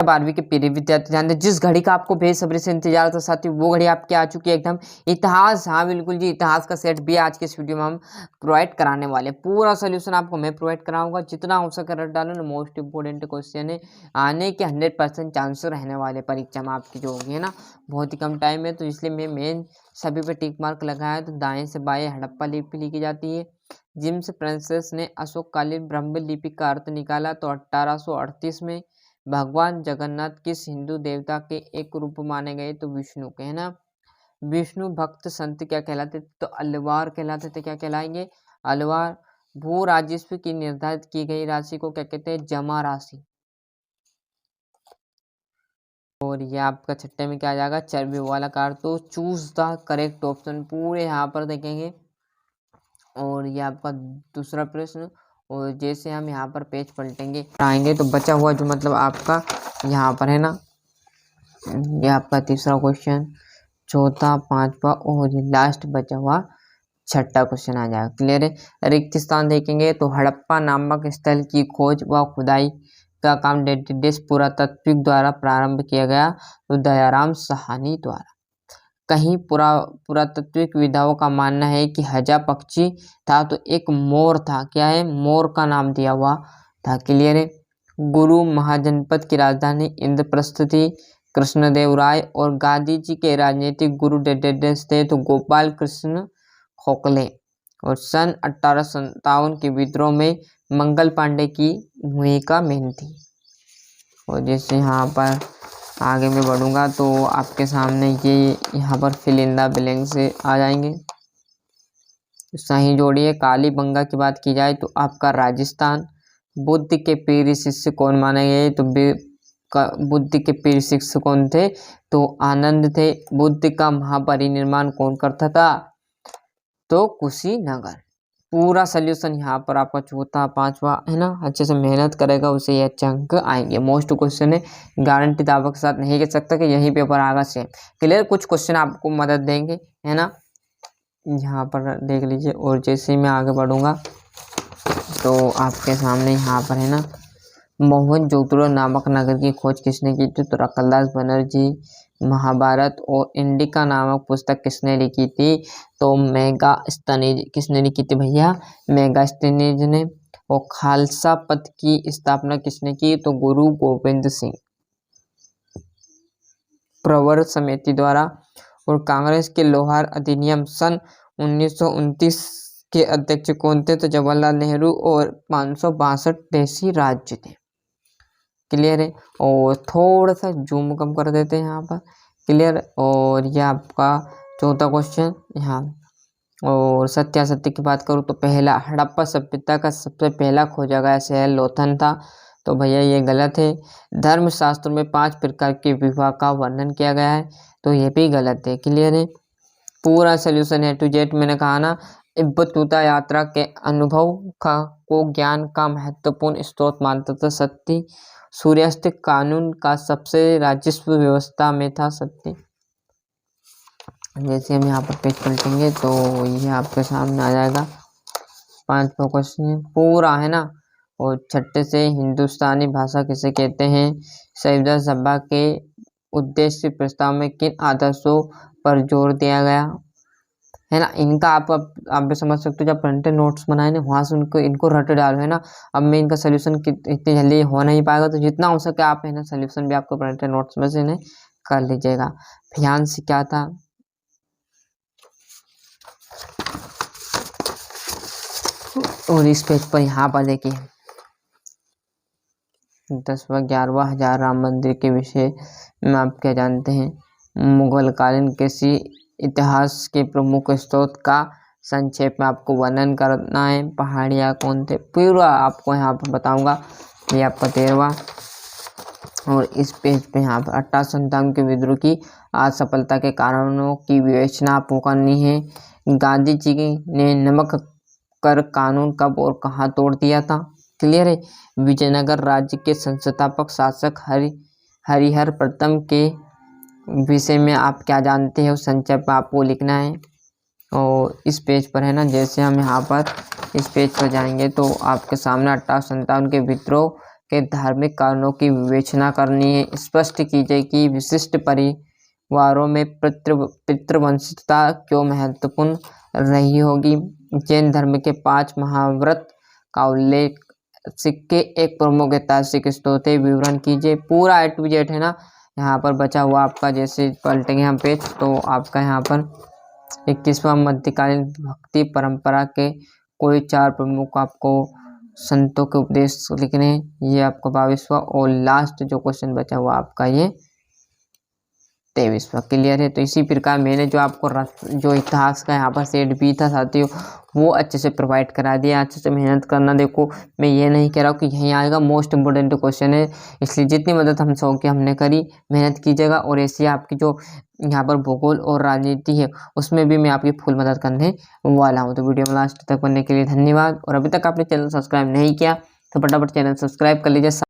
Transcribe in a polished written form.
12वीं के प्रिय विद्यार्थी ध्यान दें, जिस घड़ी का आपको बेसब्री से इंतजार था साथी, वो घड़ी आपकी आ चुकी है एकदम। इतिहास, हाँ बिल्कुल जी, इतिहास का सेट भी आज के इस वीडियो में हम प्रोवाइड कराने वाले। पूरा सोल्यूशन आपको मैं प्रोवाइड कराऊंगा, जितना हो सके रट डालो ना। मोस्ट इंपोर्टेंट क्वेश्चन है, आने के 100% चांस रहने वाले परीक्षा में आपकी जो होगी है ना। बहुत ही कम टाइम है, तो इसलिए मैं मेन सभी पे टिक मार्क लगाया। तो दाएं से बाएं हड़प्पा लिपि लिखी जाती है। जिम्स फ्रांसिस ने अशोककालीन ब्रह्म लिपि का अर्थ निकाला। तो 1838 में भगवान जगन्नाथ किस हिंदू देवता के एक रूप माने गए? तो विष्णु के, है ना। विष्णु भक्त संत क्या कहलाते थे? तो अलवार कहलाते थे। क्या कहलाएंगे? अलवार। भू राजस्व की निर्धारित की गई राशि को क्या कहते हैं? जमा राशि। और ये आपका छठे में क्या आ जाएगा? चर्बी वाला कार। तो चूज द करेक्ट ऑप्शन पूरे यहाँ पर देखेंगे। और ये आपका दूसरा प्रश्न। और जैसे हम यहाँ पर पेज पलटेंगे आएंगे तो बचा हुआ जो मतलब आपका यहाँ पर है ना, ये आपका तीसरा क्वेश्चन, चौथा, पांचवा और ये लास्ट बचा हुआ छठा क्वेश्चन आ जाएगा। क्लियर है। रिक्त स्थान देखेंगे तो हड़प्पा नामक स्थल की खोज व खुदाई का काम डेटिडेस पुरातत्विक द्वारा प्रारंभ किया गया। तो दयाराम साहनी द्वारा। कहीं पुरातत्विक विधाओं का मानना है कि हजा पक्षी था, तो एक मोर था। क्या है? मोर का नाम दिया हुआ था। क्लियर है। गुरु महाजनपद की राजधानी इंद्रप्रस्थ थी। कृष्णदेव राय और गांधी जी के राजनीतिक गुरु डेडेस थे, तो गोपाल कृष्ण खोखले। और सन 1857 के विद्रोह में मंगल पांडे की भूमिका मेन थी। और जैसे यहाँ पर आगे मैं बढ़ूंगा तो आपके सामने ये यहाँ पर फिल इन द ब्लैंक से आ जाएंगे। सही जोड़िए। काली बंगा की बात की जाए तो आपका राजस्थान। बुद्ध के पीर शिष्य कौन माने गए? तो बुद्ध के पीर शिष्य कौन थे? तो आनंद थे। बुद्ध का महापरिनिर्वाण कौन करता था? तो कुशीनगर। पूरा सोल्यूशन यहाँ पर आपका चौथा, पांचवा है ना। अच्छे से मेहनत करेगा उसे ये अच्छे अंक आएंगे। मोस्ट क्वेश्चन है, गारंटी दावा के साथ नहीं कह सकता कि यही पेपर आएगा सेम। क्लियर। कुछ क्वेश्चन आपको मदद देंगे, है ना। यहाँ पर देख लीजिए। और जैसे मैं आगे बढ़ूंगा तो आपके सामने यहाँ पर है ना, मोहनजोदड़ो नामक नगर की खोज किसने की थी? तो रखलदास बनर्जी। महाभारत और इंडिका नामक पुस्तक किसने लिखी थी? तो मेगास्थनीज। किसने लिखी थी भैया? मेगास्थनीज ने। और खालसा पंथ की स्थापना किसने की? तो गुरु गोविंद सिंह प्रवर समिति द्वारा। और कांग्रेस के लोहार अधिनियम सन 1929 के अध्यक्ष कौन थे? तो जवाहरलाल नेहरू। और 562 देशी राज्य थे। क्लियर है। और थोड़ा सा जूम कम कर देते हैं यहाँ पर। क्लियर। और यह आपका चौथा क्वेश्चन यहाँ। और सत्यासत्य की बात करूँ तो पहला हड़प्पा सभ्यता का सबसे पहला खोजा गया शहर लोथल था। तो भैया ये गलत है। धर्मशास्त्र में 5 प्रकार के विवाह का वर्णन किया गया है, तो ये भी गलत है। क्लियर है। पूरा सोल्यूशन है टू जेड मैंने कहा ना। बतूता यात्रा के अनुभव को ज्ञान का महत्वपूर्ण स्रोत मानता था सत्य। सूर्यास्त कानून का सबसे राजस्व व्यवस्था में था सत्य। जैसे हम यहाँ पर पेज पलटेंगे तो ये आपके सामने आ जाएगा। 5वां क्वेश्चन पूरा है ना। और छठे से हिंदुस्तानी भाषा किसे कहते हैं? संविधान सभा के उद्देश्य प्रस्ताव में किन आदर्शों पर जोर दिया गया है ना। इनका आप भी समझ सकते हो। जब प्रिंटेड नोट्स बनाए ना वहाँ से इनको रट डालो, है ना। अब मैं इनका सोल्यूशन इतनी जल्दी हो नहीं पाएगा, तो जितना हो सके आप है ना सोल्यूशन भी आपको प्रिंटेड नोट्स में से कर लीजिएगा। फ्यांस क्या था? और इस पेज पर यहाँ पर देखिए 10वां 11वां हजार राम मंदिर के विषय में आप क्या जानते हैं? मुगल कालीन कृषि इतिहास के प्रमुख स्रोत का संक्षेप में आपको वर्णन करना है। पहाड़ियाँ कौन थे? पूरा आपको यहाँ पर बताऊंगा। ये आपका 13वां। और इस पेज पे यहाँ पर 1857 के विद्रोह की असफलता के कारणों की विवेचना आपको करनी है। गांधी जी ने नमक कर कानून कब और कहाँ तोड़ दिया था? क्लियर है। विजयनगर राज्य के संस्थापक शासक हरिहर प्रथम के विषय में आप क्या जानते हैं? उस संक्षेप में आपको लिखना है। और इस पेज पर है ना, जैसे हम यहाँ पर इस पेज पर जाएंगे तो आपके सामने 1857 के विद्रोह के धार्मिक कारणों की विवेचना करनी है। स्पष्ट कीजिए कि विशिष्ट परिवारों में पितृवंशिकता क्यों महत्वपूर्ण रही होगी। जैन धर्म के 5 महाव्रत का उल्लेख सिक्के एक प्रमुख ऐतिहासिक स्रोत है, विवरण कीजिए। पूरा A to Z है ना, यहाँ पर बचा हुआ आपका, जैसे पलटेंगे हम पेज तो आपका यहाँ पर 21वां मध्यकालीन भक्ति परंपरा के कोई 4 प्रमुख आपको संतों के उपदेश लिखने हैं। ये आपका 22वां और लास्ट जो क्वेश्चन बचा हुआ आपका ये 23वां। क्लियर है। तो इसी प्रकार मैंने जो आपको जो इतिहास का यहाँ पर सेट भी था साथियों, वो अच्छे से प्रोवाइड करा दिया। अच्छे से मेहनत करना। देखो मैं ये नहीं कह रहा हूँ कि यहीं आएगा, मोस्ट इम्पोर्टेंट क्वेश्चन है, इसलिए जितनी मदद हम सौ की हमने करी, मेहनत कीजिएगा। और ऐसी आपकी जो यहाँ पर भूगोल और राजनीति है उसमें भी मैं आपकी फुल मदद करने वाला हूँ। तो वीडियो में लास्ट तक बनने के लिए धन्यवाद। और अभी तक आपने चैनल सब्सक्राइब नहीं किया तो फटाफट चैनल सब्सक्राइब कर लीजिए।